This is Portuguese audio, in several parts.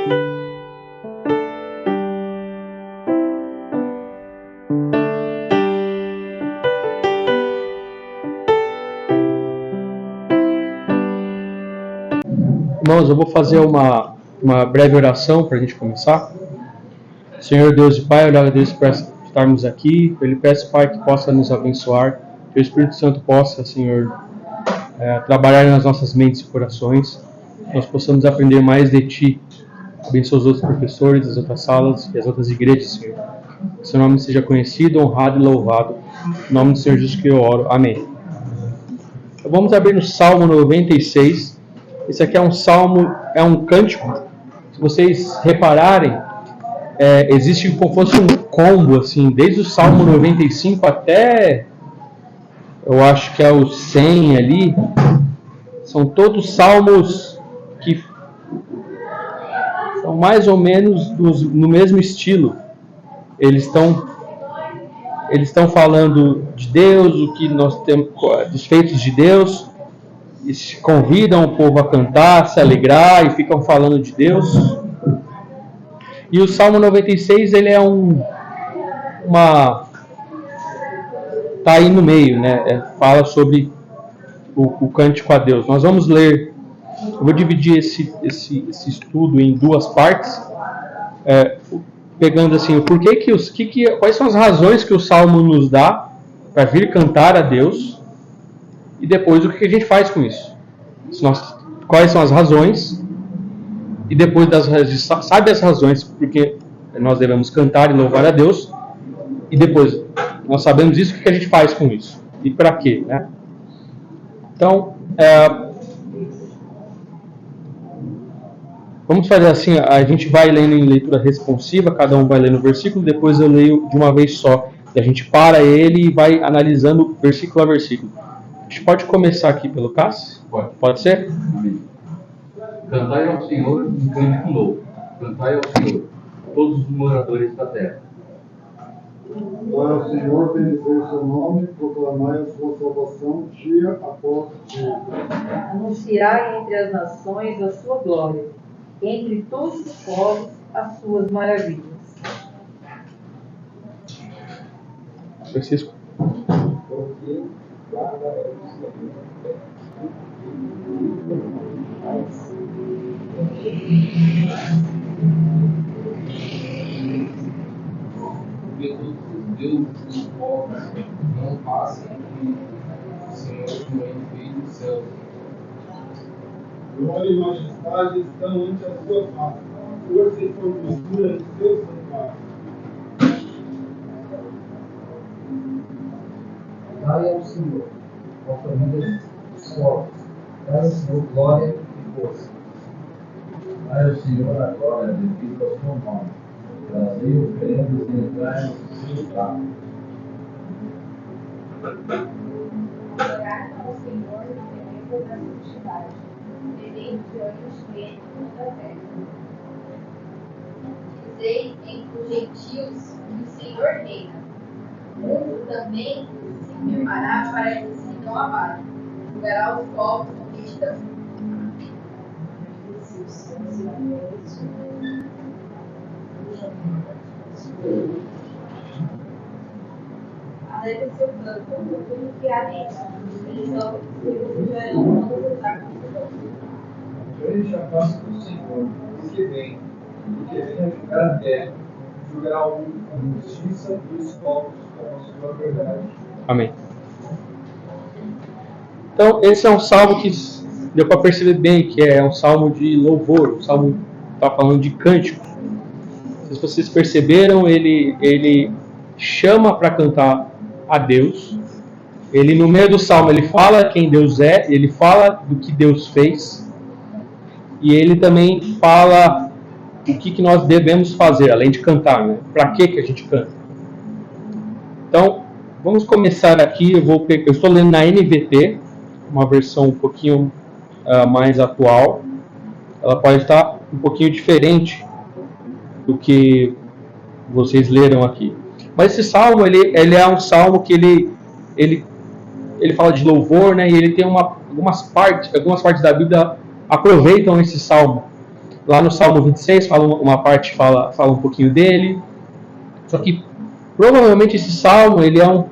Irmãos, eu vou fazer uma breve oração para a gente começar. Senhor Deus e Pai, eu agradeço por estarmos aqui. Eu lhe peço, Pai, que possa nos abençoar, que o Espírito Santo possa, Senhor, trabalhar nas nossas mentes e corações, que nós possamos aprender mais de Ti. Abençoa os outros professores, as outras salas e as outras igrejas, Senhor. Que seu nome seja conhecido, honrado e louvado. Em nome do Senhor Jesus que eu oro. Amém. Então, vamos abrir no Salmo 96. Esse aqui é um salmo, é um cântico. Se vocês repararem, existe como se fosse um combo, assim, desde o Salmo 95 até, eu acho que é o 100 ali, são todos salmos que são mais ou menos no mesmo estilo. Eles estão falando de Deus, o que nós temos, dos feitos de Deus, e convidam o povo a cantar, se alegrar, e ficam falando de Deus. E o Salmo 96, ele é tá aí no meio, né? Fala sobre o cântico a Deus. Nós vamos ler, eu vou dividir esse estudo em duas partes, pegando assim, quais são as razões que o Salmo nos dá para vir cantar a Deus, e depois o que a gente faz com isso. Quais são as razões, e depois sabe as razões porque nós devemos cantar e louvar a Deus, e depois nós sabemos isso, o que a gente faz com isso e para quê, né? Então vamos fazer assim, a gente vai lendo em leitura responsiva, cada um vai lendo o versículo, depois eu leio de uma vez só, a gente para ele e vai analisando versículo a versículo. A gente pode começar aqui pelo Cássio? Pode ser? Amém. Cantai ao Senhor um cântico novo. Cantai ao Senhor, todos os moradores da terra. Glória ao Senhor, bendizei o seu nome, proclamai a sua salvação dia após dia. Anunciai entre as nações a sua glória, entre todos os povos as suas maravilhas. Francisco. Porque todos os deuses dos povos não passam que o Senhor fez do céu. Glória e majestade estão ante a sua face, força e formosura em seu santuário. Dai ao Senhor, ó família dos povos, dai ao Senhor glória e força. Dai ao Senhor a glória devido ao seu nome, trazei oferendas e entrai no seu prato. Orar ao Senhor na beleza da santidade, perante olhos críticos da terra. Dizei entre os gentios que o Senhor reina. O mundo também se firmará para que se não abate. Julgará os povos com retidão. Alegra seu canto, tudo que há nele. Eles só refugiarão quando voltar com o Senhor. Grande a face do Senhor, porque vem a julgar a terra, julgará o mundo com justiça e os povos com a sua verdade. Amém. Então, esse é um salmo que deu para perceber bem que é um salmo de louvor, um salmo que está falando de cântico. Se vocês perceberam, ele chama para cantar a Deus. Ele, no meio do salmo, ele fala quem Deus é, ele fala do que Deus fez, e ele também fala o que nós devemos fazer, além de cantar, né? Para que a gente canta. Então, vamos começar aqui. Eu estou lendo na NVT, uma versão um pouquinho mais atual. Ela pode estar um pouquinho diferente do que vocês leram aqui. Mas esse salmo, ele é um salmo que ele fala de louvor, né? E ele tem algumas partes da Bíblia aproveitam esse salmo Lá no Salmo 26, uma parte fala um pouquinho dele. Só que provavelmente esse salmo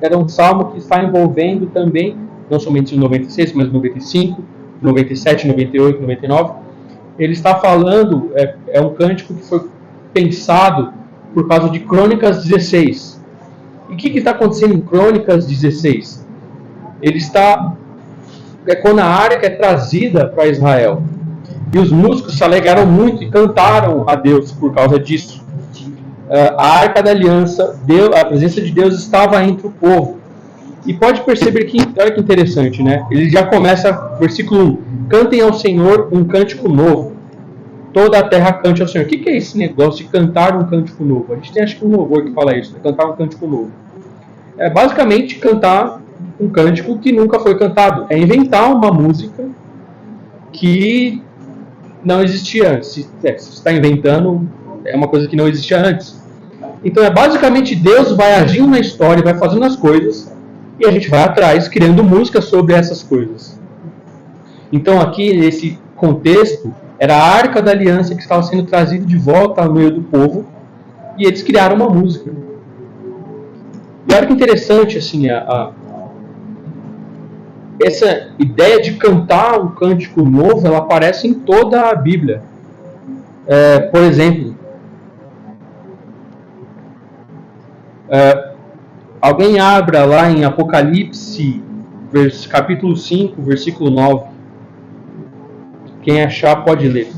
era um salmo que está envolvendo também, não somente o 96, mas o 95, 97, 98, 99. Ele está falando, é um cântico que foi pensado por causa de Crônicas 16. E o que está acontecendo em Crônicas 16? Ele está... É quando a arca é trazida para Israel. E os músicos se alegraram muito e cantaram a Deus por causa disso. A arca da aliança, a presença de Deus estava entre o povo. E pode perceber que, olha que interessante, né? Ele já começa, versículo 1, cantem ao Senhor um cântico novo. Toda a terra cante ao Senhor. O que é esse negócio de cantar um cântico novo? A gente tem acho que um louvor que fala isso, né? Cantar um cântico novo. É basicamente cantar um cântico que nunca foi cantado. É inventar uma música que não existia antes. Se você está inventando, é uma coisa que não existia antes. Então é basicamente Deus vai agindo na história, vai fazendo as coisas, e a gente vai atrás, criando música sobre essas coisas. Então aqui, nesse contexto, era a Arca da Aliança que estava sendo trazida de volta ao meio do povo, e eles criaram uma música. E olha que interessante, assim, essa ideia de cantar um cântico novo, ela aparece em toda a Bíblia. Por exemplo, alguém abra lá em Apocalipse, capítulo 5, versículo 9. Quem achar pode ler.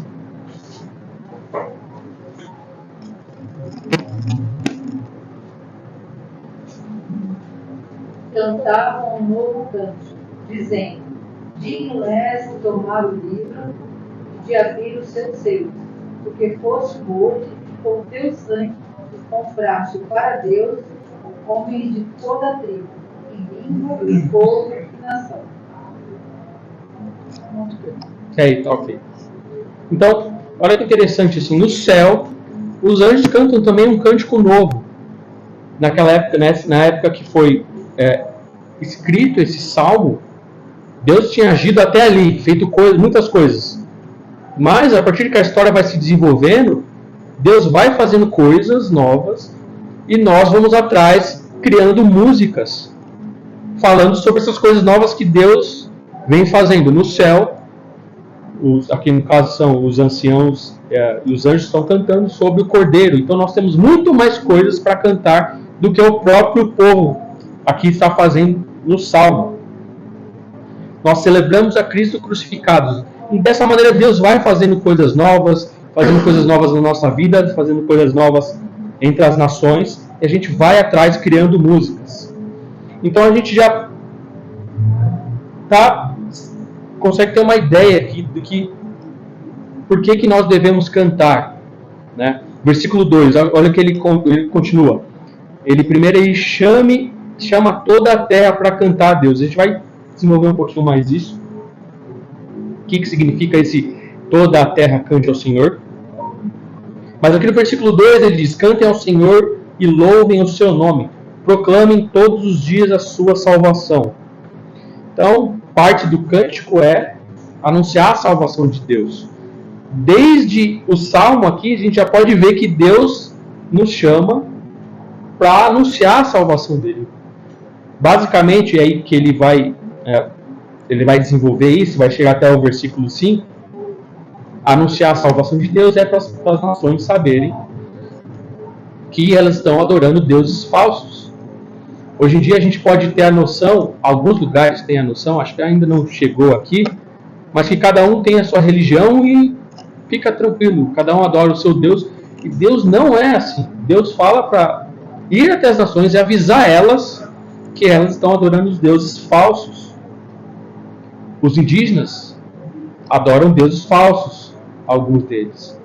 Cantavam um novo canto, dizendo: digno és de tomar o livro e de abrir os seus selos, porque foste morto e com o teu sangue compraste para Deus homens de toda a tribo, e língua, e povo, e nação. Ok. Então, olha que interessante, assim, no céu, os anjos cantam também um cântico novo. Naquela época, né, na época que foi escrito esse salmo, Deus tinha agido até ali, feito muitas coisas. Mas, a partir que a história vai se desenvolvendo, Deus vai fazendo coisas novas e nós vamos atrás criando músicas falando sobre essas coisas novas que Deus vem fazendo no céu. Aqui no caso são os anciãos e os anjos estão cantando sobre o Cordeiro. Então nós temos muito mais coisas para cantar do que o próprio povo aqui está fazendo no Salmo. Nós celebramos a Cristo crucificado. E dessa maneira Deus vai fazendo coisas novas na nossa vida, fazendo coisas novas entre as nações, e a gente vai atrás criando músicas. Então a gente já consegue ter uma ideia aqui do que por que nós devemos cantar, né? Versículo 2, olha que ele continua. Ele chama toda a terra para cantar a Deus. A gente vai desenvolver um pouquinho mais isso. O que significa esse toda a terra cante ao Senhor? Mas aqui no versículo 2 ele diz: cantem ao Senhor e louvem o seu nome, proclamem todos os dias a sua salvação. Então, parte do cântico é anunciar a salvação de Deus. Desde o Salmo aqui, a gente já pode ver que Deus nos chama para anunciar a salvação dele. Basicamente, é aí que ele vai desenvolver isso, vai chegar até o versículo 5. Anunciar a salvação de Deus é para as nações saberem que elas estão adorando deuses falsos. Hoje em dia a gente pode ter a noção, alguns lugares têm a noção, acho que ainda não chegou aqui, mas que cada um tem a sua religião e fica tranquilo, cada um adora o seu Deus. E Deus não é assim. Deus fala para ir até as nações e avisar elas que elas estão adorando os deuses falsos. Os indígenas adoram deuses falsos, alguns deles.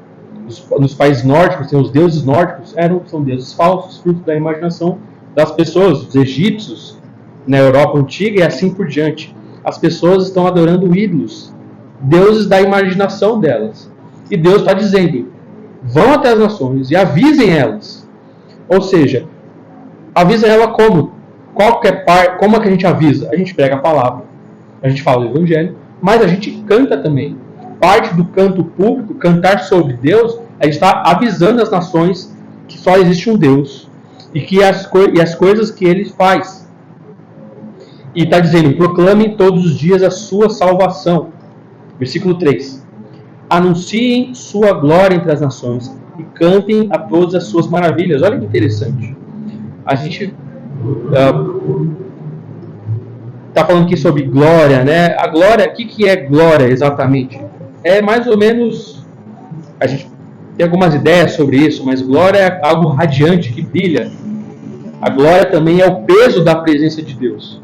Nos países nórdicos, tem os deuses nórdicos, são deuses falsos, fruto da imaginação das pessoas. Os egípcios, na Europa antiga e assim por diante. As pessoas estão adorando ídolos, deuses da imaginação delas. E Deus está dizendo: vão até as nações e avisem elas. Ou seja, avisem ela como? Como é que a gente avisa? A gente prega a palavra, a gente fala o evangelho, mas a gente canta também. parte do canto público, cantar sobre Deus, a gente está avisando as nações que só existe um Deus e que as coisas que Ele faz. E está dizendo, proclamem todos os dias a sua salvação. Versículo 3. Anunciem sua glória entre as nações e cantem a todas as suas maravilhas. Olha que interessante. A gente está falando aqui sobre glória, né? A glória, o que é glória exatamente? É mais ou menos, a gente tem algumas ideias sobre isso, mas glória é algo radiante, que brilha. A glória também é o peso da presença de Deus.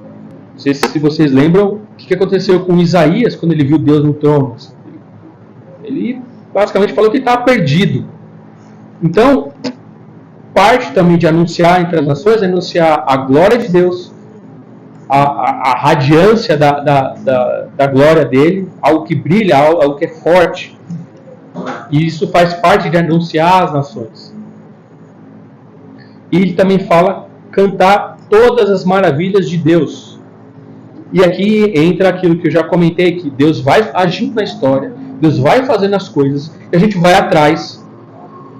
Não sei se vocês lembram o que aconteceu com Isaías quando ele viu Deus no trono. Ele basicamente falou que estava perdido. Então, parte também de anunciar entre as nações é anunciar a glória de Deus, a radiância da glória dele, algo que brilha, algo que é forte. E isso faz parte de anunciar as nações. E ele também fala cantar todas as maravilhas de Deus. E aqui entra aquilo que eu já comentei, que Deus vai agindo na história, Deus vai fazendo as coisas, e a gente vai atrás,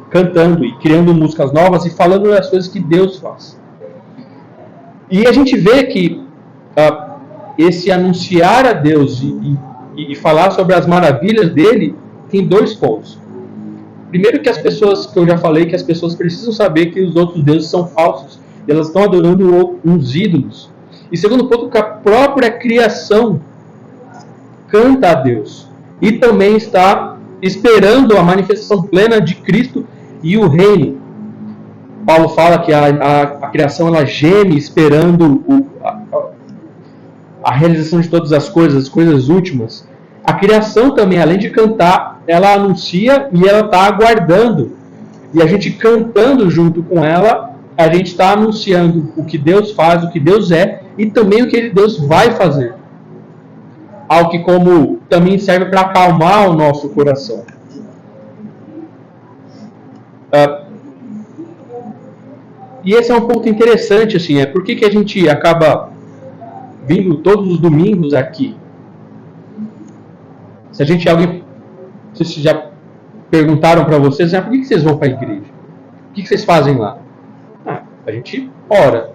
cantando e criando músicas novas e falando das coisas que Deus faz. E a gente vê que esse anunciar a Deus e falar sobre as maravilhas dele tem dois pontos. Primeiro, que as pessoas, que eu já falei, que as pessoas precisam saber que os outros deuses são falsos, e elas estão adorando uns ídolos. E segundo ponto, que a própria criação canta a Deus e também está esperando a manifestação plena de Cristo e o reino. Paulo fala que a criação ela geme esperando a realização de todas as coisas últimas. A criação também, além de cantar, ela anuncia e ela está aguardando. E a gente cantando junto com ela, a gente está anunciando o que Deus faz, o que Deus é e também o que Deus vai fazer. Algo que como também serve para acalmar o nosso coração. E esse é um ponto interessante, assim, por que a gente acaba vindo todos os domingos aqui? Se vocês já perguntaram para vocês, por que vocês vão para a igreja? O que vocês fazem lá? A gente ora.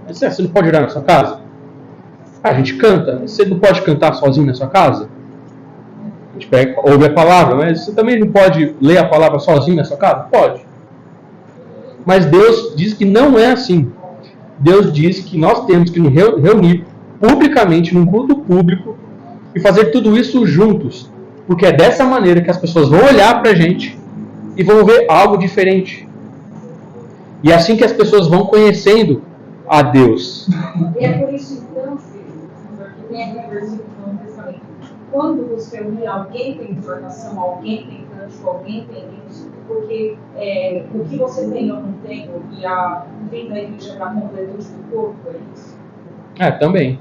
Você não pode orar na sua casa? A gente canta. Você não pode cantar sozinho na sua casa? A gente ouve a palavra, mas você também não pode ler a palavra sozinho na sua casa? Pode. Mas Deus diz que não é assim. Deus diz que nós temos que nos reunir publicamente, num culto público, e fazer tudo isso juntos. Porque é dessa maneira que as pessoas vão olhar para a gente e vão ver algo diferente. E é assim que as pessoas vão conhecendo a Deus. E é por isso, então, filho, porque tem aquele versículo no Testamento. Quando você unir, alguém tem informação, alguém tem cântico, alguém tem isso, porque o que você tem eu não tenho, e a vinda da igreja para a completude do corpo, é isso? Também.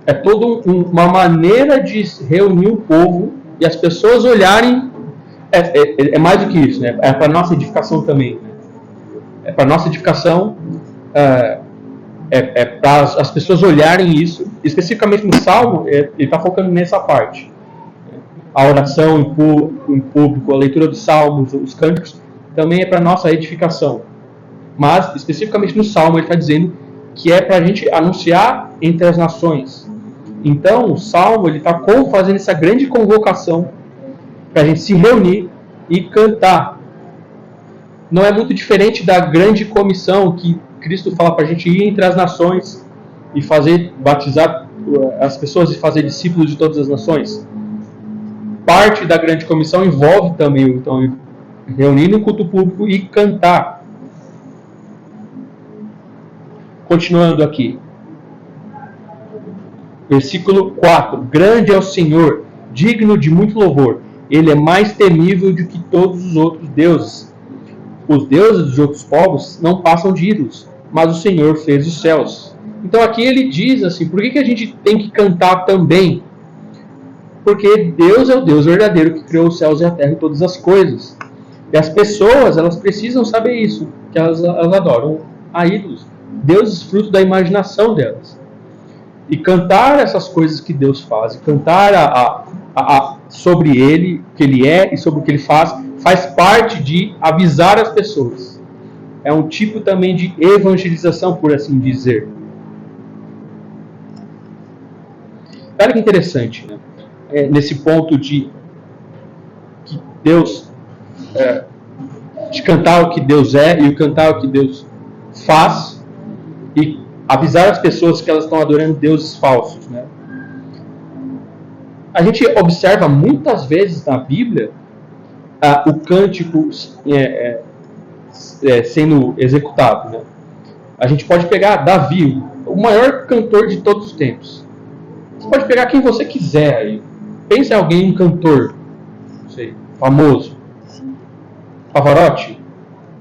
É toda uma maneira de reunir o povo e as pessoas olharem. É mais do que isso, né? É para nossa edificação também. Né? É para nossa edificação. É para as pessoas olharem isso. Especificamente no Salmo, ele está focando nessa parte. A oração em público, a leitura dos Salmos, os cânticos, também é para nossa edificação. Mas, especificamente no Salmo, ele está dizendo que é para a gente anunciar entre as nações. Então, o Salmo está fazendo essa grande convocação para a gente se reunir e cantar. Não é muito diferente da grande comissão que Cristo fala para a gente ir entre as nações e batizar as pessoas e fazer discípulos de todas as nações. Parte da grande comissão envolve também então, reunir no culto público e cantar. Continuando aqui. Versículo 4. Grande é o Senhor, digno de muito louvor. Ele é mais temível do que todos os outros deuses. Os deuses dos outros povos não passam de ídolos, mas o Senhor fez os céus. Então aqui ele diz assim, por que a gente tem que cantar também? Porque Deus é o Deus verdadeiro que criou os céus e a terra e todas as coisas. E as pessoas, elas precisam saber isso, que elas adoram a ídolos. Deuses fruto da imaginação delas. E cantar essas coisas que Deus faz, cantar sobre ele, o que ele é e sobre o que ele faz parte de avisar as pessoas. É um tipo também de evangelização, por assim dizer. Olha que interessante, né? Nesse ponto de que Deus, de cantar o que Deus é e o cantar o que Deus faz e avisar as pessoas que elas estão adorando deuses falsos, né? A gente observa muitas vezes na Bíblia o cântico sendo executado, né? A gente pode pegar Davi, o maior cantor de todos os tempos. Você pode pegar quem você quiser aí. Pense em alguém, um cantor, não sei, famoso, Pavarotti,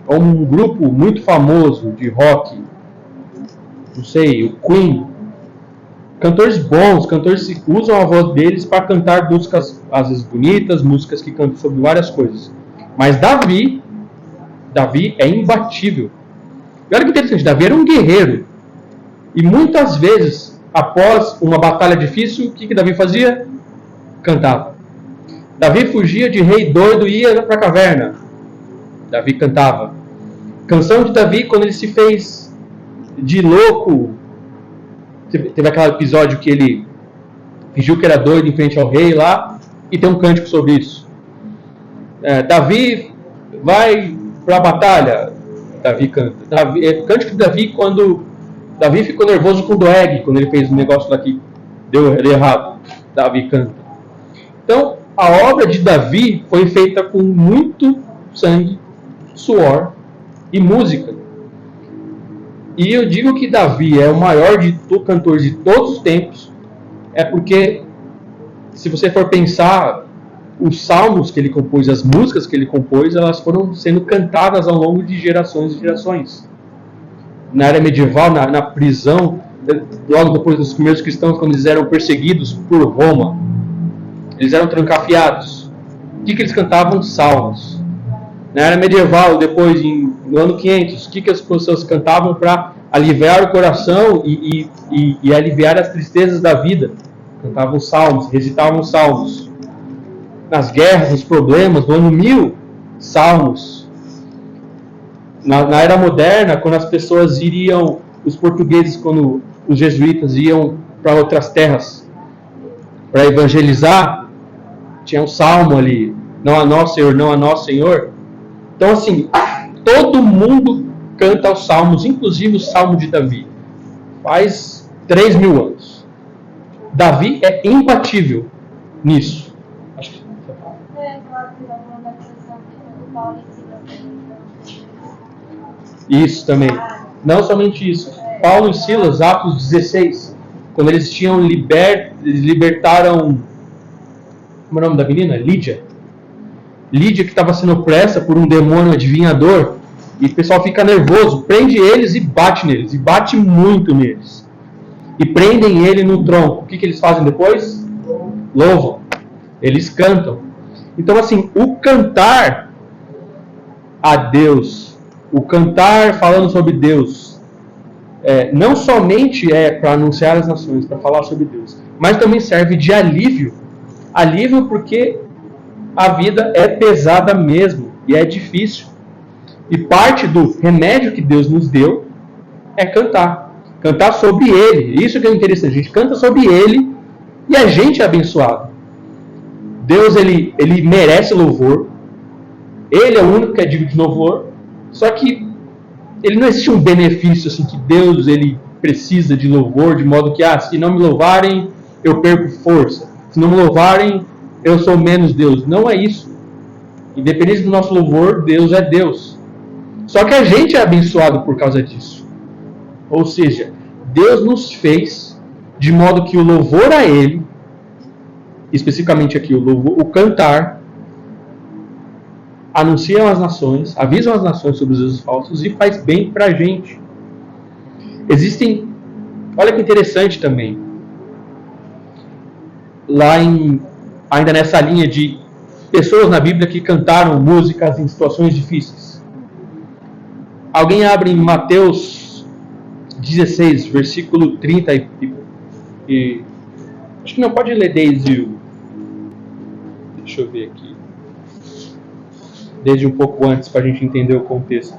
ou um grupo muito famoso de rock, não sei, o Queen. Cantores bons, cantores que usam a voz deles para cantar músicas às vezes bonitas, músicas que cantam sobre várias coisas. Mas Davi é imbatível. E olha que interessante, Davi era um guerreiro. E muitas vezes, após uma batalha difícil, o que Davi fazia? Cantava. Davi fugia de rei doido e ia para a caverna. Davi cantava. Canção de Davi, quando ele se fez de louco. Teve aquele episódio que ele fingiu que era doido em frente ao rei lá, e tem um cântico sobre isso. Davi vai para a batalha. Davi canta. Cântico de Davi quando Davi ficou nervoso com Doeg, quando ele fez um negócio lá que deu errado. Davi canta. Então, a obra de Davi foi feita com muito sangue, suor e música. E eu digo que Davi é o maior cantor de todos os tempos, é porque, se você for pensar, os salmos que ele compôs, as músicas que ele compôs, elas foram sendo cantadas ao longo de gerações e gerações. Na era medieval, na prisão, logo depois dos primeiros cristãos, quando eles eram perseguidos por Roma, eles eram trancafiados. O que eles cantavam? Salmos. Na era medieval, depois, no ano 500, o que as pessoas cantavam para aliviar o coração e aliviar as tristezas da vida? Cantavam salmos, recitavam salmos. Nas guerras, nos problemas, no ano 1000, salmos. Na era moderna, quando as pessoas os portugueses, quando os jesuítas iam para outras terras para evangelizar, tinha um salmo ali, não a nós, Senhor, não a nós, Senhor. Então, assim, todo mundo canta os salmos, inclusive o salmo de Davi. Faz 3.000 anos. Davi é imbatível nisso. Acho que você fala. Claro que vai mandar a questão do Paulo e Silas. Isso também. Não somente isso. Paulo e Silas, Atos 16, quando eles tinham eles libertaram. Como é o nome da menina? Lídia, que estava sendo opressa por um demônio adivinhador, e o pessoal fica nervoso, prende eles e bate neles, e bate muito neles. E prendem ele no tronco. O que eles fazem depois? Louvam. Eles cantam. Então, assim, o cantar a Deus, o cantar falando sobre Deus, não somente é para anunciar as nações, para falar sobre Deus, mas também serve de alívio. Alívio porque a vida é pesada mesmo e é difícil. E parte do remédio que Deus nos deu é cantar. Cantar sobre Ele. Isso que é interessante. A gente canta sobre Ele e a gente é abençoado. Deus, Ele merece louvor. Ele é o único que é digno de louvor. Só que Ele não existe um benefício assim que Deus Ele precisa de louvor, de modo que, se não me louvarem, eu perco força. Se não me louvarem, eu sou menos Deus. Não é isso. Independente do nosso louvor, Deus é Deus. Só que a gente é abençoado por causa disso. Ou seja, Deus nos fez de modo que o louvor a Ele, especificamente aqui o cantar, anunciam as nações, avisam as nações sobre os deuses falsos e faz bem pra gente. Existem, olha que interessante também, ainda nessa linha de pessoas na Bíblia que cantaram músicas em situações difíceis. Alguém abre em Mateus 16, versículo 30 e acho que não pode ler desde Deixa eu ver aqui. Desde um pouco antes, para a gente entender o contexto.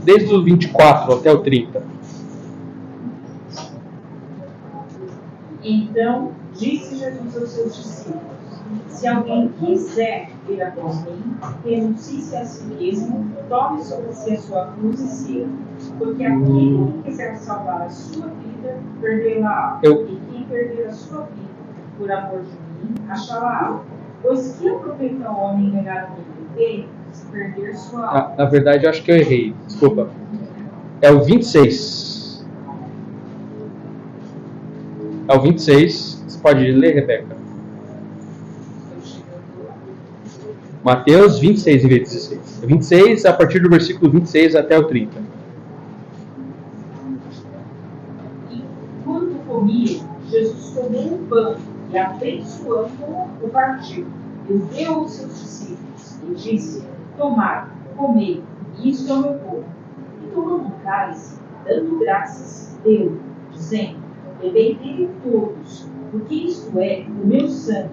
Desde o 24 até o 30. Então disse Jesus aos seus discípulos: se alguém quiser vir após mim, renuncie-se a si mesmo, tome sobre si a sua cruz e siga. Porque aquele que quiser salvar a sua vida, perdê-la-á. E quem perder a sua vida por amor de mim, achá-la-á. Pois que aproveita o homem ganhar o mundo inteiro, se perder sua alma? Na verdade, eu acho que eu errei. Desculpa. É o 26. É o 26. Você pode ler, Rebeca? Mateus 26 e 16. 26 a partir do versículo 26 até o 30. E quando comia, Jesus tomou um pão e, abençoando-o, o partiu, e o deu aos seus discípulos, e disse: tomai, comei, isto é o meu corpo. E tomando um cálice, dando graças, deu, dizendo: bebei dele todos, porque isto é o meu sangue,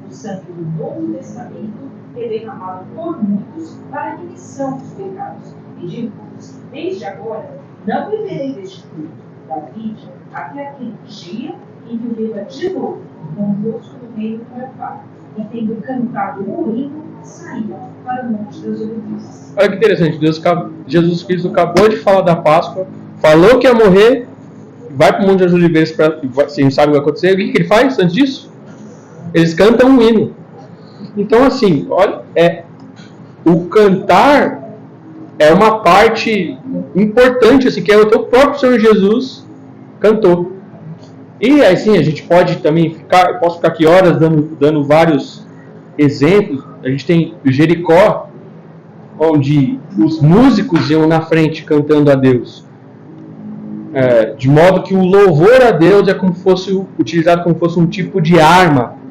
o sangue do Novo Testamento, que é derramado por muitos para a remissão dos pecados. E digo-vos, desde agora, não beberei deste fruto da vide, até aquele dia em que o beba de novo convosco no reino do meu Pai. E tendo cantado o hino, saíram para o Monte das Oliveiras. Olha que interessante, Jesus Cristo acabou de falar da Páscoa, falou que ia morrer, vai para o Monte das Oliveiras, se não sabe o que vai acontecer. O que ele faz antes disso? Eles cantam um hino. Então, assim, olha, o cantar é uma parte importante, assim, que é o teu próprio Senhor Jesus cantou. E assim, a gente pode também posso ficar aqui horas dando vários exemplos. A gente tem Jericó, onde os músicos iam na frente cantando a Deus. De modo que o louvor a Deus é como fosse utilizado como fosse um tipo de arma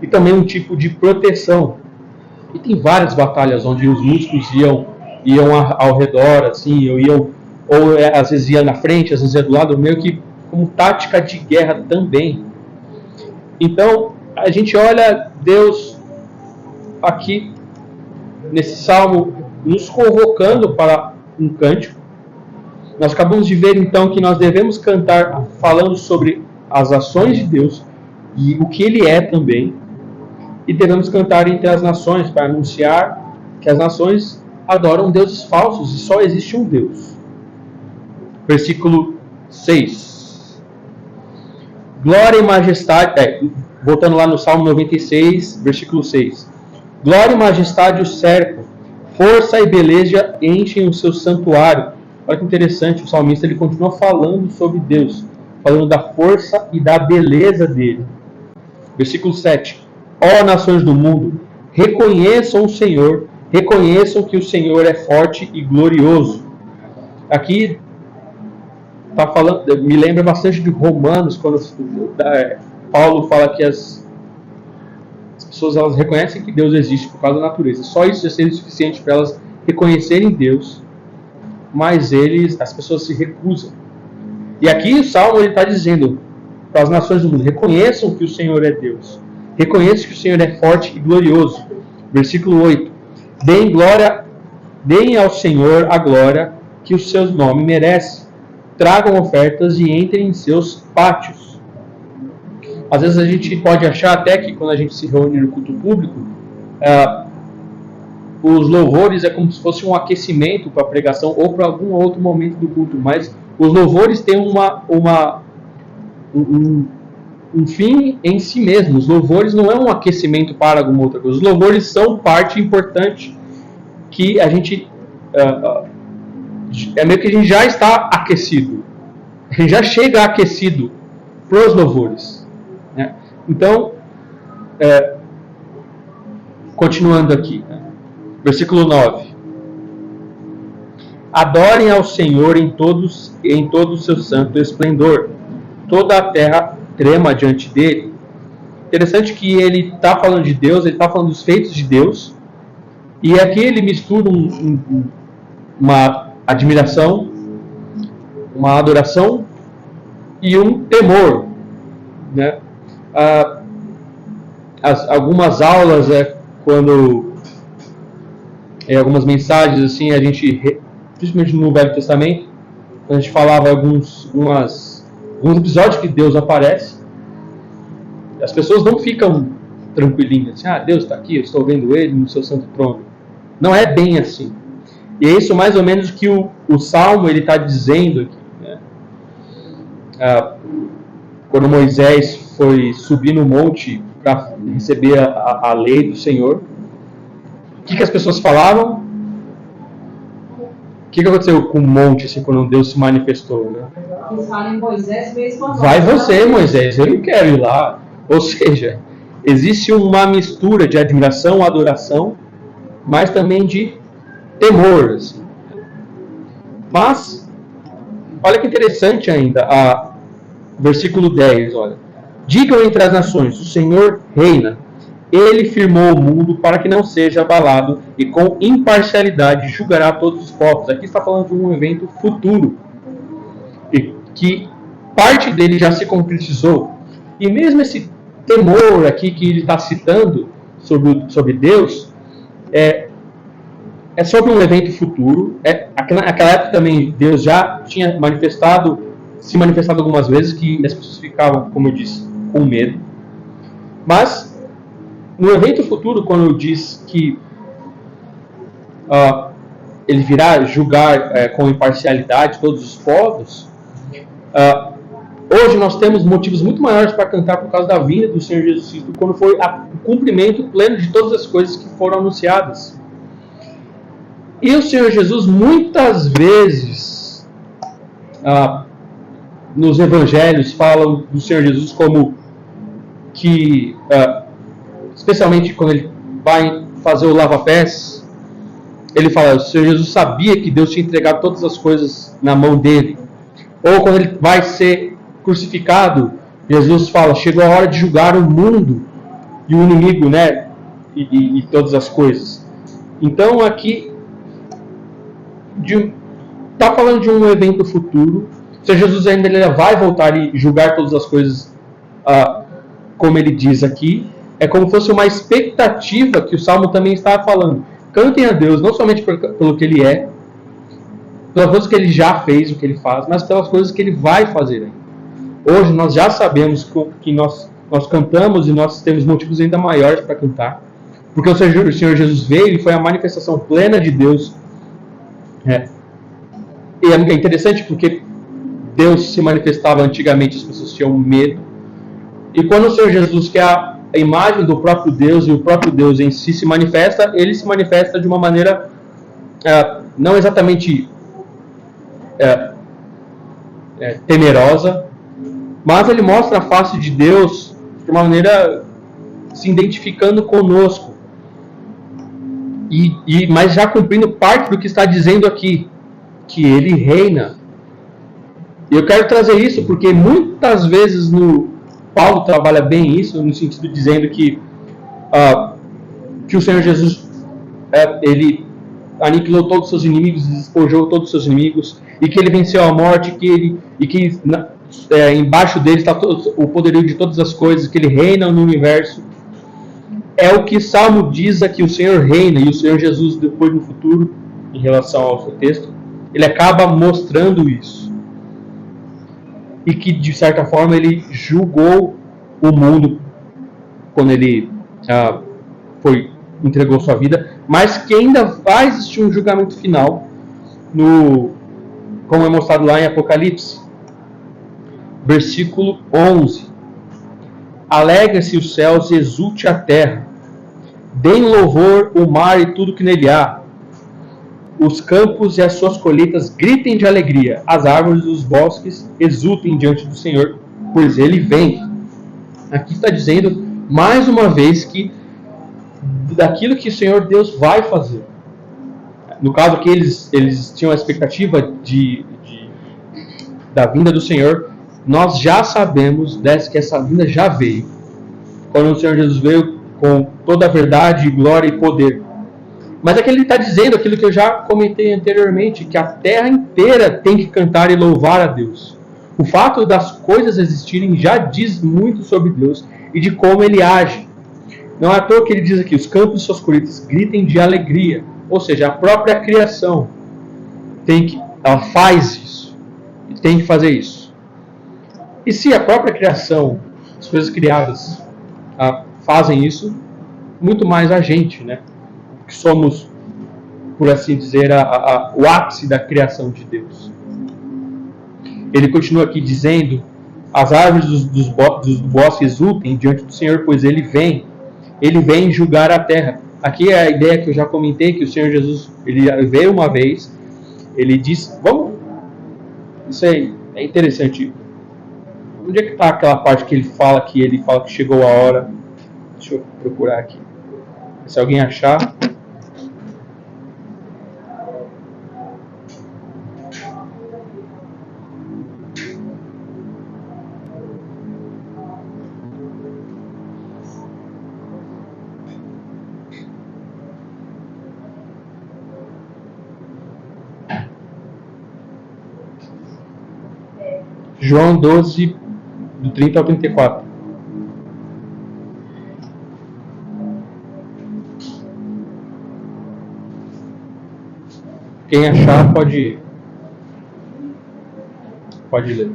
e também um tipo de proteção. E tem várias batalhas onde os músicos iam ao redor, assim, ou às vezes ia na frente, às vezes ia do lado, meio que como tática de guerra também. Então, a gente olha Deus aqui, nesse salmo, nos convocando para um cântico. Nós acabamos de ver, então, que nós devemos cantar falando sobre as ações de Deus e o que Ele é também. E devemos cantar entre as nações para anunciar que as nações adoram deuses falsos e só existe um Deus. Versículo 6. Glória e majestade... voltando lá no Salmo 96, versículo 6. Glória e majestade o cercam, força e beleza enchem o seu santuário. Olha que interessante, o salmista ele continua falando sobre Deus, falando da força e da beleza dele. Versículo 7. Ó nações do mundo, reconheçam o Senhor, reconheçam que o Senhor é forte e glorioso. Aqui tá falando, me lembra bastante de Romanos, quando Paulo fala que as pessoas elas reconhecem que Deus existe por causa da natureza. Só isso já seria suficiente para elas reconhecerem Deus, mas as pessoas se recusam. E aqui o Salmo está dizendo para as nações do mundo: reconheçam que o Senhor é Deus. Reconheçam que o Senhor é forte e glorioso. Versículo 8. Deem ao Senhor a glória que o seu nome merece. Tragam ofertas e entrem em seus pátios. Às vezes a gente pode achar até que quando a gente se reúne no culto público, os louvores é como se fosse um aquecimento para a pregação ou para algum outro momento do culto, mas os louvores têm um fim em si mesmo. Os louvores não é um aquecimento para alguma outra coisa. Os louvores são parte importante que a gente é meio que a gente já está aquecido. A gente já chega aquecido para os louvores, né? Então, continuando aqui, né? Versículo 9. Adorem ao Senhor em todo o seu santo esplendor. Toda a terra trema diante dele. Interessante que ele está falando de Deus, ele está falando dos feitos de Deus. E aqui ele mistura admiração, uma adoração e um temor, né? Algumas aulas, quando algumas mensagens assim, a gente, principalmente no Velho Testamento, a gente falava alguns episódios que Deus aparece, as pessoas não ficam tranquilinhas, assim, Deus está aqui, eu estou vendo Ele no seu santo trono. Não é bem assim. E é isso mais ou menos que o Salmo ele está dizendo aqui, né? Quando Moisés foi subir no monte para receber a lei do Senhor, o que as pessoas falavam? O que aconteceu com o monte assim, quando Deus se manifestou? Né? Eles falam em Moisés mesmo. Vai você, Moisés, eu não quero ir lá. Ou seja, existe uma mistura de admiração, adoração, mas também de temor. Assim. Mas, olha que interessante ainda, versículo 10, olha. Digam entre as nações, o Senhor reina. Ele firmou o mundo para que não seja abalado e com imparcialidade julgará todos os povos. Aqui está falando de um evento futuro. E que parte dele já se concretizou. E mesmo esse temor aqui que ele está citando sobre Deus, é sobre um evento futuro. Naquela época também Deus já tinha se manifestado algumas vezes, que as pessoas ficavam, como eu disse, com medo. Mas no evento futuro, quando diz que ele virá julgar com imparcialidade todos os povos, hoje nós temos motivos muito maiores para cantar por causa da vinda do Senhor Jesus Cristo, quando foi o cumprimento pleno de todas as coisas que foram anunciadas. E o Senhor Jesus muitas vezes nos evangelhos falam do Senhor Jesus como que, especialmente quando ele vai fazer o lava-pés, ele fala, o Senhor Jesus sabia que Deus tinha entregado todas as coisas na mão dele. Ou quando ele vai ser crucificado, Jesus fala, chegou a hora de julgar o mundo e o inimigo, né? E todas as coisas. Então aqui está falando de um evento futuro. O Senhor Jesus ainda ele vai voltar e julgar todas as coisas, como ele diz aqui. É como se fosse uma expectativa que o Salmo também está falando. Cantem a Deus, não somente pelo que ele é, pelas coisas que ele já fez, o que ele faz, mas pelas coisas que ele vai fazer ainda. Hoje nós já sabemos que nós cantamos e nós temos motivos ainda maiores para cantar, porque o Senhor Jesus veio e foi a manifestação plena de Deus. E é interessante porque Deus se manifestava antigamente, as pessoas tinham medo, e quando o Senhor Jesus, que é a imagem do próprio Deus e o próprio Deus em si se manifesta, ele se manifesta de uma maneira não exatamente temerosa, mas ele mostra a face de Deus de uma maneira se identificando conosco, mas já cumprindo parte do que está dizendo aqui, que ele reina. E eu quero trazer isso porque muitas vezes Paulo trabalha bem isso, no sentido de dizendo que o Senhor Jesus ele aniquilou todos os seus inimigos, despojou todos os seus inimigos, e que ele venceu a morte, e que embaixo dele está o poderio de todas as coisas, que ele reina no universo. É o que o Salmo diz aqui, o Senhor reina, e o Senhor Jesus depois no futuro, em relação ao seu texto, ele acaba mostrando isso. E que de certa forma ele julgou o mundo quando ele entregou sua vida, mas que ainda vai existir um julgamento final, como é mostrado lá em Apocalipse, versículo 11. Alegra-se os céus e exulte a terra, deem louvor o mar e tudo que nele há, os campos e as suas colheitas gritem de alegria, as árvores e os bosques exultem diante do Senhor, pois ele vem. Aqui está dizendo mais uma vez que daquilo que o Senhor Deus vai fazer. No caso que eles tinham a expectativa da vinda do Senhor, nós já sabemos que essa vinda já veio. Quando o Senhor Jesus veio com toda a verdade, glória e poder. Mas é que ele está dizendo aquilo que eu já comentei anteriormente, que a terra inteira tem que cantar e louvar a Deus. O fato das coisas existirem já diz muito sobre Deus e de como ele age. Não é à toa que ele diz aqui, os campos de suas colheitas gritem de alegria. Ou seja, a própria criação ela faz isso. E tem que fazer isso. E se a própria criação, as coisas criadas, fazem isso, muito mais a gente, né? Que somos, por assim dizer, o ápice da criação de Deus. Ele continua aqui dizendo, as árvores dos bosques exultem diante do Senhor, pois ele vem julgar a terra. Aqui é a ideia que eu já comentei, que o Senhor Jesus, ele veio uma vez, ele disse, isso aí é interessante. Onde é que está aquela parte que ele fala que chegou a hora? Deixa eu procurar aqui. Se alguém achar. João 12, do 30 ao 34. Quem achar pode ler.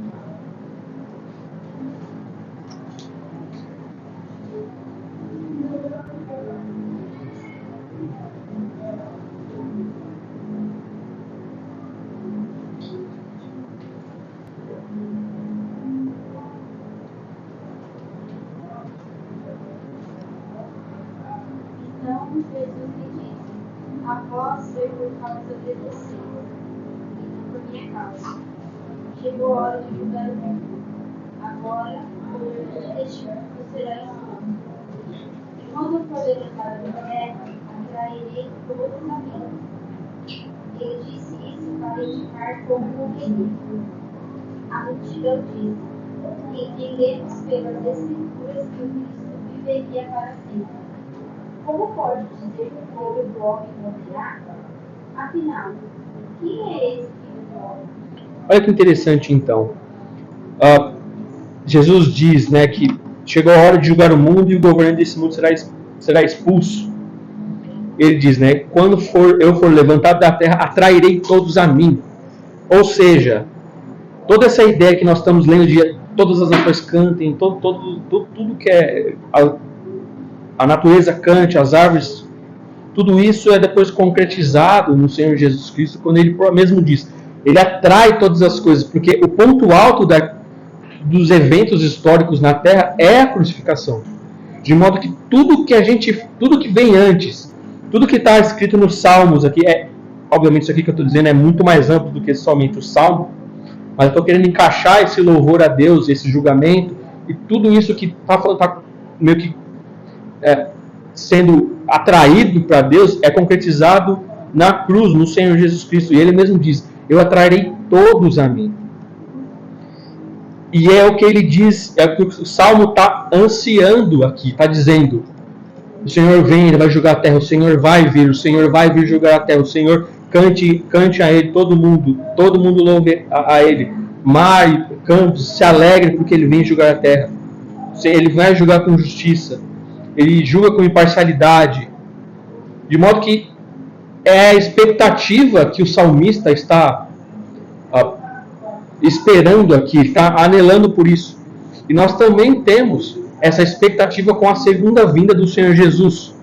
Então Jesus me disse, após ser por causa de você, e não por minha causa, chegou a hora de julgar o mundo. Agora, por este mundo será expulso. E quando eu for levantado da terra, atrairei todos a mim. Ele disse isso para indicar como morreria. A multidão disse, entendemos pelas Escrituras que o Cristo viveria para sempre. Como pode dizer que o filho do homem morrerá? Afinal, quem é esse filho do homem? Olha que interessante então. Jesus diz, né, que chegou a hora de julgar o mundo e o governo desse mundo será expulso. Ele diz, né, quando eu for levantado da terra, atrairei todos a mim. Ou seja, toda essa ideia que nós estamos lendo de todas as nações cantem, tudo que é a natureza cante, as árvores, tudo isso é depois concretizado no Senhor Jesus Cristo, quando ele mesmo diz, ele atrai todas as coisas, porque o ponto alto dos eventos históricos na Terra é a crucificação. De modo que tudo que vem antes, tudo que está escrito nos Salmos aqui, obviamente isso aqui que eu estou dizendo é muito mais amplo do que somente o Salmo, mas eu estou querendo encaixar esse louvor a Deus, esse julgamento, e tudo isso que está meio que sendo atraído para Deus é concretizado na cruz, no Senhor Jesus Cristo. E ele mesmo diz, eu atrairei todos a mim. E é o que ele diz, é o que o Salmo está ansiando aqui, está dizendo, o Senhor vem, ele vai julgar a terra, o Senhor vai vir julgar a terra, o Senhor cante a ele, todo mundo louve a ele, mar e campos se alegrem porque ele vem julgar a terra, ele vai julgar com justiça, ele julga com imparcialidade, de modo que é a expectativa que o salmista está esperando aqui, está anelando por isso. E nós também temos essa expectativa com a segunda vinda do Senhor Jesus,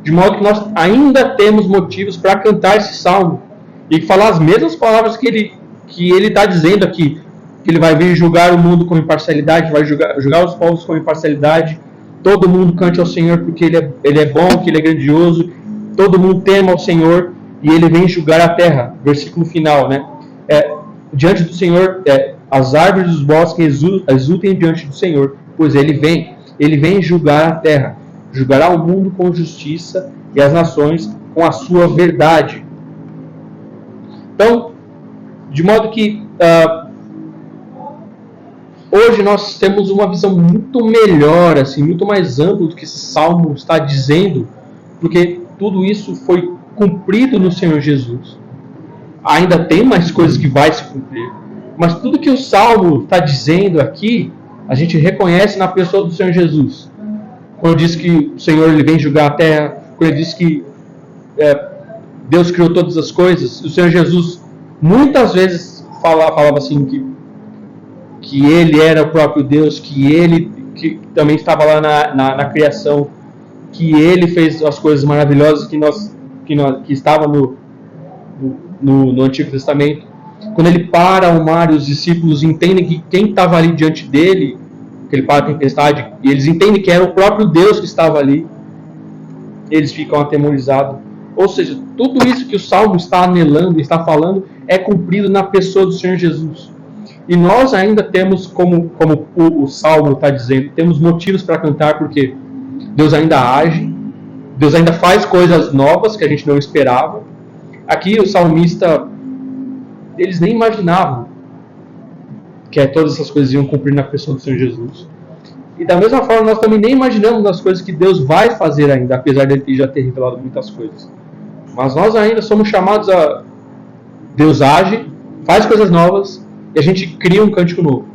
de modo que nós ainda temos motivos para cantar esse salmo e falar as mesmas palavras que ele está dizendo aqui, que ele vai vir julgar o mundo com imparcialidade, vai julgar os povos com imparcialidade. Todo mundo cante ao Senhor porque ele é bom, que ele é grandioso. Todo mundo tema ao Senhor e ele vem julgar a terra. Versículo final, né? Diante do Senhor, as árvores dos bosques exultem diante do Senhor, pois ele vem julgar a terra. Julgará o mundo com justiça e as nações com a sua verdade. Então, de modo que hoje nós temos uma visão muito melhor, assim, muito mais ampla do que esse salmo está dizendo, porque tudo isso foi cumprido no Senhor Jesus. Ainda tem mais coisas que vai se cumprir. Mas tudo que o Salmo está dizendo aqui, a gente reconhece na pessoa do Senhor Jesus. Quando diz que o Senhor ele vem julgar a terra, quando ele diz que Deus criou todas as coisas, o Senhor Jesus muitas vezes falava assim que ele era o próprio Deus, que ele que também estava lá na criação, que ele fez as coisas maravilhosas que estava no Antigo Testamento. Quando ele para o mar e os discípulos entendem que quem estava ali diante dele, que ele para a tempestade, e eles entendem que era o próprio Deus que estava ali, eles ficam atemorizados. Ou seja, tudo isso que o Salmo está anelando, está falando, é cumprido na pessoa do Senhor Jesus. E nós ainda temos, como o Salmo está dizendo, temos motivos para cantar, porque Deus ainda age, Deus ainda faz coisas novas que a gente não esperava. Aqui o salmista, eles nem imaginavam que todas essas coisas iam cumprir na pessoa do Senhor Jesus. E da mesma forma, nós também nem imaginamos as coisas que Deus vai fazer ainda, apesar de Ele já ter revelado muitas coisas. Mas nós ainda somos chamados a... Deus age, faz coisas novas, e a gente cria um cântico novo.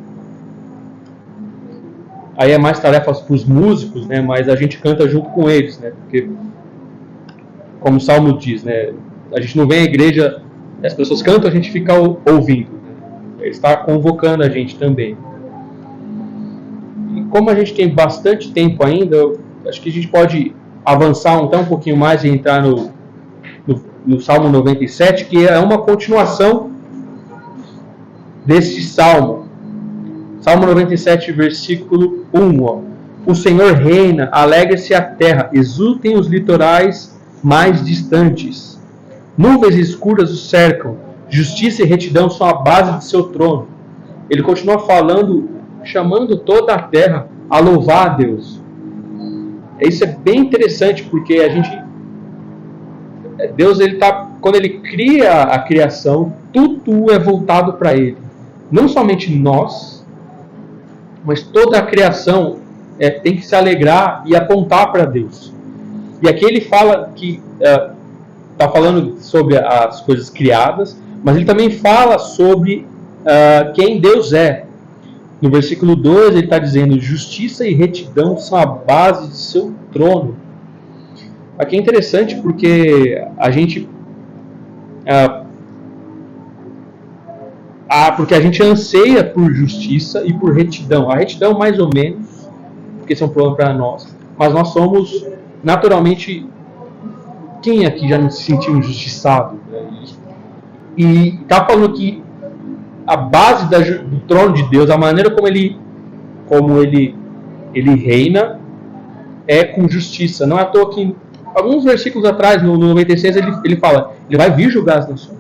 Aí é mais tarefas para os músicos, né? Mas a gente canta junto com eles, né? Porque, como o Salmo diz, né? A gente não vem à igreja, as pessoas cantam, a gente fica ouvindo. Né? Ele está convocando a gente também. E como a gente tem bastante tempo ainda, acho que a gente pode avançar até um pouquinho mais e entrar no Salmo 97, que é uma continuação deste Salmo. Salmo 97, versículo 1. Ó. O Senhor reina, alegre-se a terra, exultem os litorais mais distantes. Nuvens escuras o cercam, justiça e retidão são a base de seu trono. Ele continua falando, chamando toda a terra a louvar a Deus. Isso é bem interessante, porque Deus, quando Ele cria a criação, tudo é voltado para Ele. Não somente nós, mas toda a criação tem que se alegrar e apontar para Deus. E aqui ele fala que está falando sobre as coisas criadas, mas ele também fala sobre quem Deus é. No versículo 2 ele está dizendo: justiça e retidão são a base de seu trono. Aqui é interessante porque a gente porque a gente anseia por justiça e por retidão. A retidão mais ou menos, porque isso é um problema para nós, mas nós somos naturalmente... Quem aqui já não se sentiu injustiçado? E está falando que a base do trono de Deus, a maneira como ele reina, é com justiça. Não é à toa que alguns versículos atrás, no 96, ele fala: ele vai vir julgar as nações.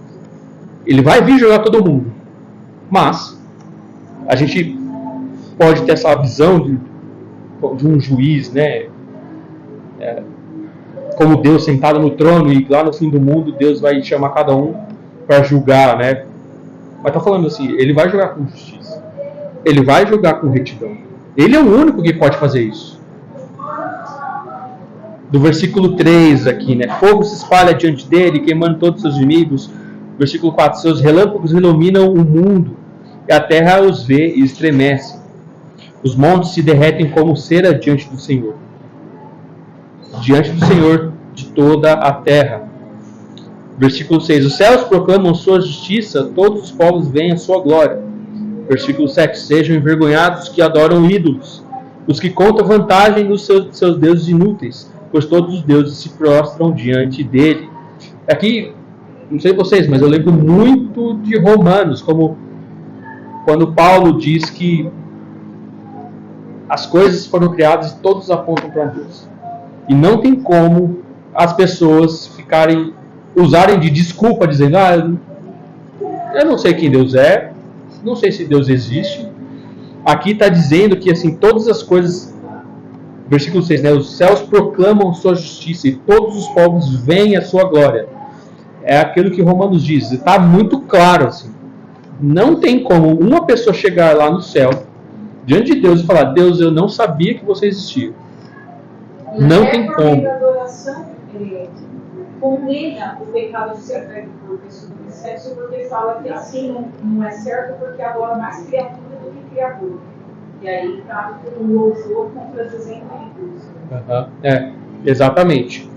Ele vai vir julgar todo mundo. Mas a gente pode ter essa visão de um juiz, né? Como Deus sentado no trono, e lá no fim do mundo Deus vai chamar cada um para julgar, né? Mas está falando assim, ele vai julgar com justiça, ele vai julgar com retidão. Ele é o único que pode fazer isso. Do versículo 3 aqui, né? Fogo se espalha diante dele, queimando todos os seus inimigos. Versículo 4, seus relâmpagos iluminam o mundo, e a terra os vê e estremece. Os montes se derretem como cera diante do Senhor de toda a terra. Versículo 6, os céus proclamam sua justiça, todos os povos veem a sua glória. Versículo 7, sejam envergonhados que adoram ídolos, os que contam vantagem nos seus deuses inúteis, pois todos os deuses se prostram diante dele. Aqui, não sei vocês, mas eu lembro muito de Romanos, como quando Paulo diz que as coisas foram criadas e todos apontam para Deus. E não tem como as pessoas usarem de desculpa, dizendo: eu não sei quem Deus é, não sei se Deus existe. Aqui está dizendo que assim, todas as coisas, versículo 6, né, os céus proclamam sua justiça e todos os povos veem a sua glória. É aquilo que Romanos diz, está muito claro assim. Não tem como uma pessoa chegar lá no céu, diante de Deus, e falar: Deus, eu não sabia que você existia. Não tem como. A adoração condena o pecado de ser atraído por pessoas do sexo, porque fala que assim não é certo, porque adora mais criatura do que criatura. E aí está um louvor contradizendo isso. Exatamente.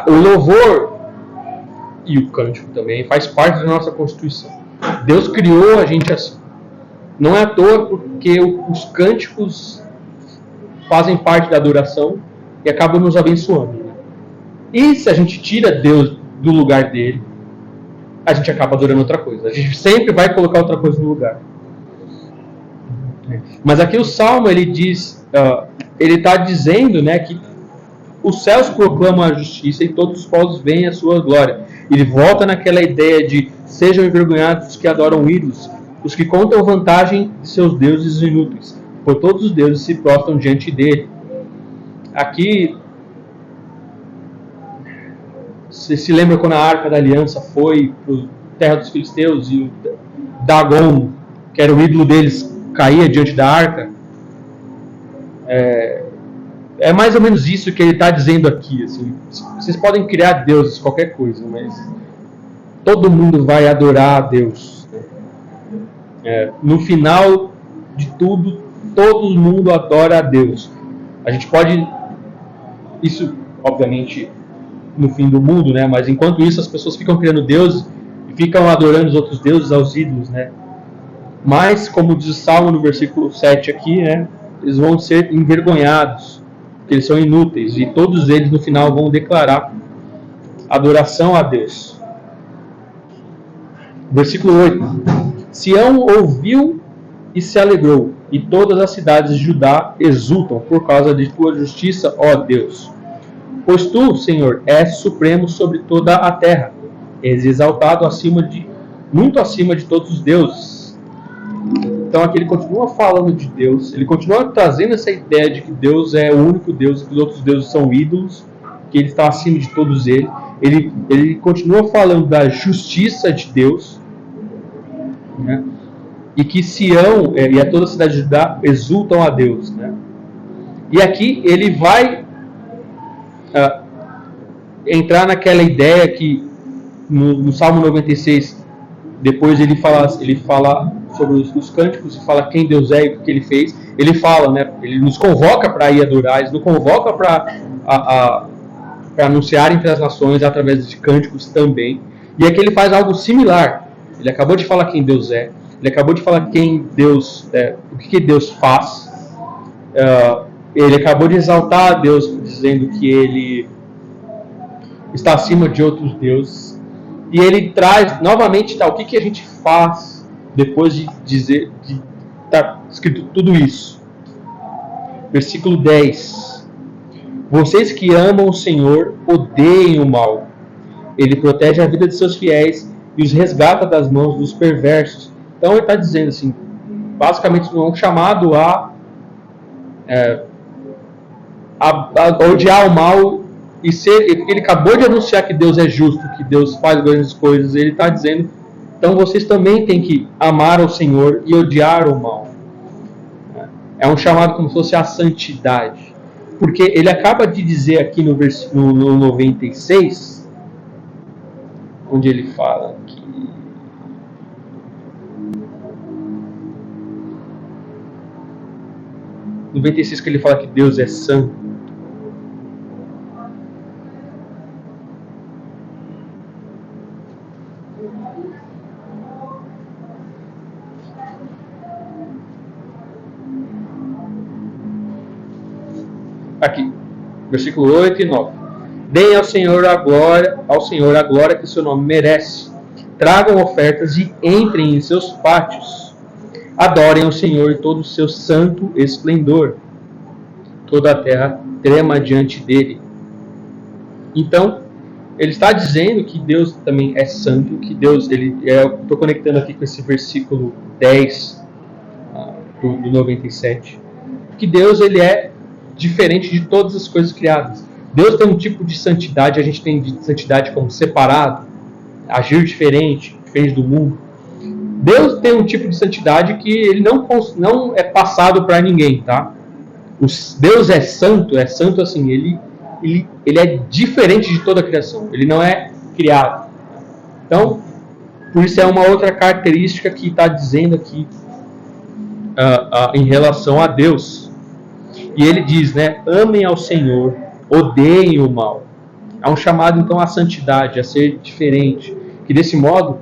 O louvor e o cântico também faz parte da nossa Constituição. Deus criou a gente assim. Não é à toa porque os cânticos fazem parte da adoração e acabam nos abençoando. Né? E se a gente tira Deus do lugar dele, a gente acaba adorando outra coisa. A gente sempre vai colocar outra coisa no lugar. Mas aqui o Salmo, ele diz, ele está dizendo, né, que os céus proclamam a justiça e todos os povos veem a sua glória. Ele volta naquela ideia de sejam envergonhados os que adoram ídolos, os que contam vantagem de seus deuses inúteis, por todos os deuses se prostram diante dele. Aqui, você se lembra quando a Arca da Aliança foi para a terra dos filisteus e o Dagon, que era o ídolo deles, caía diante da Arca? É mais ou menos isso que ele está dizendo aqui. Assim. Vocês podem criar deuses, qualquer coisa, mas todo mundo vai adorar a Deus. No final de tudo, todo mundo adora a Deus. A gente pode... Isso, obviamente, no fim do mundo, né? Mas enquanto isso, as pessoas ficam criando deuses e ficam adorando os outros deuses, aos ídolos, né? Mas, como diz o Salmo no versículo 7 aqui, né? Eles vão ser envergonhados, porque eles são inúteis, e todos eles no final vão declarar adoração a Deus. Versículo 8. Sião ouviu e se alegrou, e todas as cidades de Judá exultam por causa de tua justiça, ó Deus. Pois tu, Senhor, és supremo sobre toda a terra, és exaltado muito acima de todos os deuses. Então aqui ele continua falando de Deus, ele continua trazendo essa ideia de que Deus é o único Deus, que os outros deuses são ídolos, que ele está acima de todos eles. Ele continua falando da justiça de Deus, né? E que Sião e a toda a cidade de Judá exultam a Deus, né? E aqui ele vai entrar naquela ideia que no Salmo 96, depois ele fala sobre os cânticos e fala quem Deus é e o que ele fez. Ele fala, né? Ele nos convoca para ir adorar, ele nos convoca para anunciar entre as nações através de cânticos também. E aqui ele faz algo similar. Ele acabou de falar quem Deus é. Ele acabou de falar quem Deus é, o que Deus faz. Ele acabou de exaltar a Deus, dizendo que ele está acima de outros deuses. E ele traz novamente o que a gente faz depois de dizer que está escrito tudo isso. Versículo 10. Vocês que amam o Senhor odeiem o mal. Ele protege a vida de seus fiéis e os resgata das mãos dos perversos. Então ele está dizendo assim, basicamente um chamado a odiar o mal e ser. Ele acabou de anunciar que Deus é justo, que Deus faz grandes coisas. Ele está dizendo, então vocês também têm que amar o Senhor e odiar o mal. É um chamado como se fosse a santidade. Porque ele acaba de dizer aqui no versículo 96, onde ele fala que no 96 que ele fala que Deus é santo. Aqui, versículo 8 e 9. Deem ao Senhor a glória que o seu nome merece. Tragam ofertas e entrem em seus pátios. Adorem o Senhor em todo o seu santo esplendor. Toda a terra trema diante dele. Então, ele está dizendo que Deus também é santo, que Deus, eu estou conectando aqui com esse versículo 10 do 97, que Deus ele é diferente de todas as coisas criadas. Deus tem um tipo de santidade, a gente tem de santidade como separado, agir diferente do mundo. Deus tem um tipo de santidade que ele não é passado para ninguém, tá? Deus é santo assim, ele ele é diferente de toda a criação. Ele não é criado. Então, por isso é uma outra característica que está dizendo aqui em relação a Deus. E ele diz, né? Amem ao Senhor, odeiem o mal. Há um chamado, então, à santidade, a ser diferente. Que desse modo,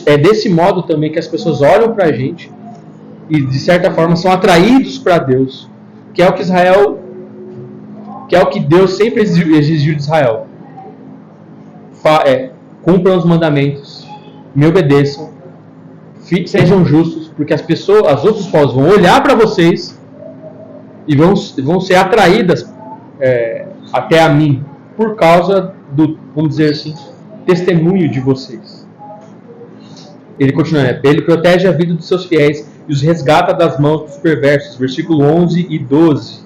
é desse modo também que as pessoas olham para a gente e, de certa forma, são atraídos para Deus. Que é o que Deus sempre exigiu de Israel. Cumpram os mandamentos, me obedeçam, sejam justos, porque as outros povos vão olhar para vocês e vão ser atraídas até a mim, por causa do, vamos dizer assim, testemunho de vocês. Ele continua, né? Ele protege a vida dos seus fiéis e os resgata das mãos dos perversos. Versículo 11 e 12.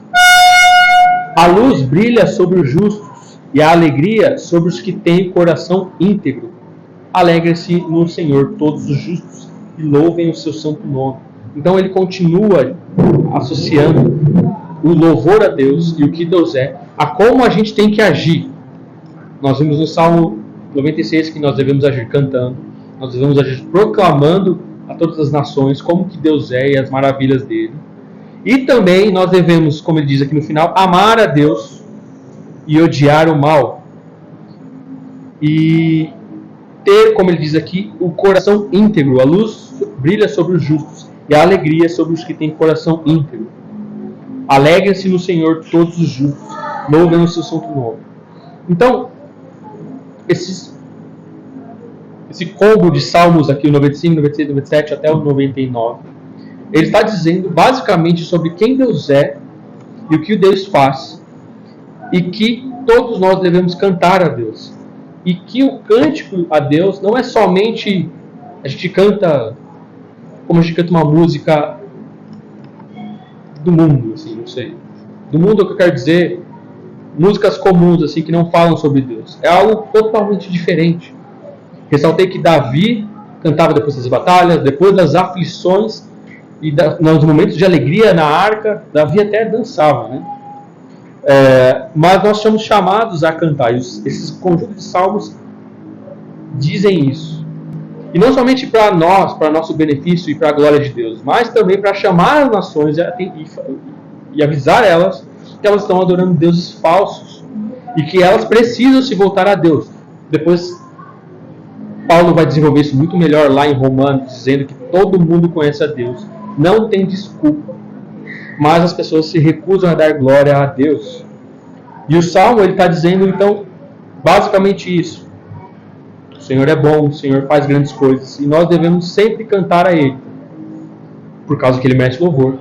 A luz brilha sobre os justos e a alegria sobre os que têm coração íntegro. Alegrem-se no Senhor todos os justos e louvem o seu santo nome. Então ele continua associando o louvor a Deus e o que Deus é a como a gente tem que agir. Nós vimos no Salmo 96 que nós devemos agir cantando, nós devemos agir proclamando a todas as nações como que Deus é e as maravilhas dele. E também nós devemos, como ele diz aqui no final, amar a Deus e odiar o mal. E ter, como ele diz aqui, o coração íntegro. A luz brilha sobre os justos e a alegria sobre os que têm coração íntegro. Alegrem-se no Senhor todos os justos, louvem o seu santo nome. Então, esse combo de salmos aqui, o 95, 96, 97 até o 99, ele está dizendo basicamente sobre quem Deus é e o que Deus faz, e que todos nós devemos cantar a Deus. E que o cântico a Deus não é somente a gente canta como a gente canta uma música do mundo, assim, não sei. Do mundo é o que eu quero dizer, músicas comuns assim que não falam sobre Deus. É algo totalmente diferente. Ressaltei que Davi cantava depois das batalhas, depois das aflições e nos momentos de alegria na arca, Davi até dançava, né? Mas nós somos chamados a cantar. Esses conjuntos de salmos dizem isso. E não somente para nós, para nosso benefício e para a glória de Deus, mas também para chamar as nações e avisar elas que elas estão adorando deuses falsos e que elas precisam se voltar a Deus. Depois Paulo vai desenvolver isso muito melhor lá em Romanos, dizendo que todo mundo conhece a Deus, não tem desculpa, mas as pessoas se recusam a dar glória a Deus. E o Salmo está dizendo então basicamente isso: o Senhor é bom, o Senhor faz grandes coisas, e nós devemos sempre cantar a Ele, por causa que Ele merece louvor,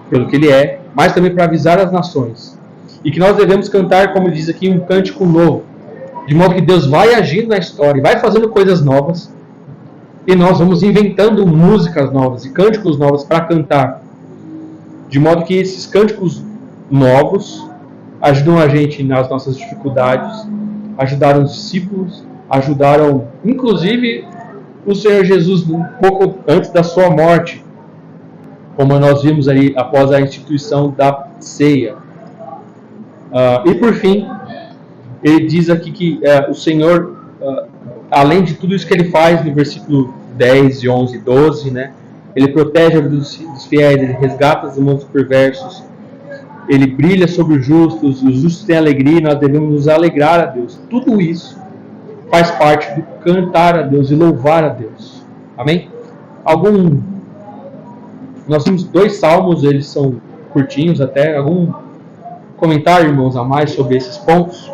pelo que Ele é, mas também para avisar as nações, e que nós devemos cantar, como diz aqui, um cântico novo, de modo que Deus vai agindo na história, vai fazendo coisas novas, e nós vamos inventando músicas novas e cânticos novos para cantar, de modo que esses cânticos novos ajudam a gente nas nossas dificuldades, ajudaram os discípulos, ajudaram inclusive o Senhor Jesus um pouco antes da sua morte, como nós vimos ali após a instituição da ceia. E por fim, ele diz aqui que o Senhor, além de tudo isso que ele faz no versículo 10, 11 e 12, né, ele protege a vida dos fiéis, ele resgata as mãos dos perversos, ele brilha sobre os justos têm alegria e nós devemos nos alegrar a Deus. Tudo isso faz parte do cantar a Deus e louvar a Deus. Amém? Nós temos 2 salmos, eles são curtinhos até. Algum comentário, irmãos, a mais sobre esses pontos?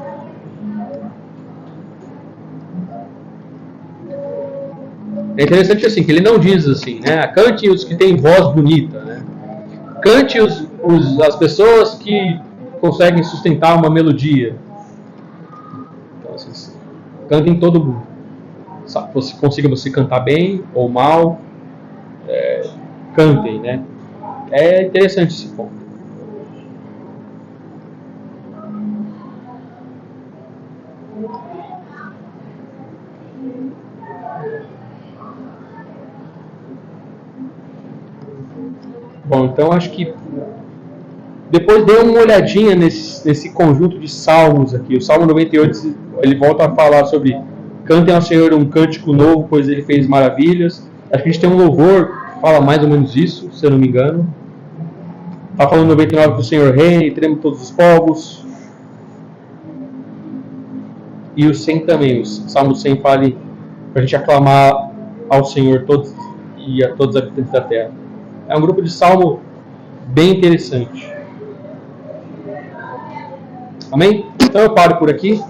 É interessante assim, que ele não diz assim, né? Cante os que têm voz bonita, né? Cante as pessoas que conseguem sustentar uma melodia. Então, assim, cantem todo mundo. Consiga você cantar bem ou mal, cantem, né? É interessante esse ponto. Bom, então acho que depois dê uma olhadinha nesses nesse conjunto de salmos aqui. O Salmo 98, ele volta a falar sobre cantem ao Senhor um cântico novo, pois Ele fez maravilhas. Acho que a gente tem um louvor que fala mais ou menos isso, se eu não me engano. Está falando 99 que o Senhor reina e treme todos os povos. E o 100 também, o Salmo 100 fala para a gente aclamar ao Senhor todos e a todos os habitantes da terra. É um grupo de salmo bem interessante. Amém? Então eu paro por aqui.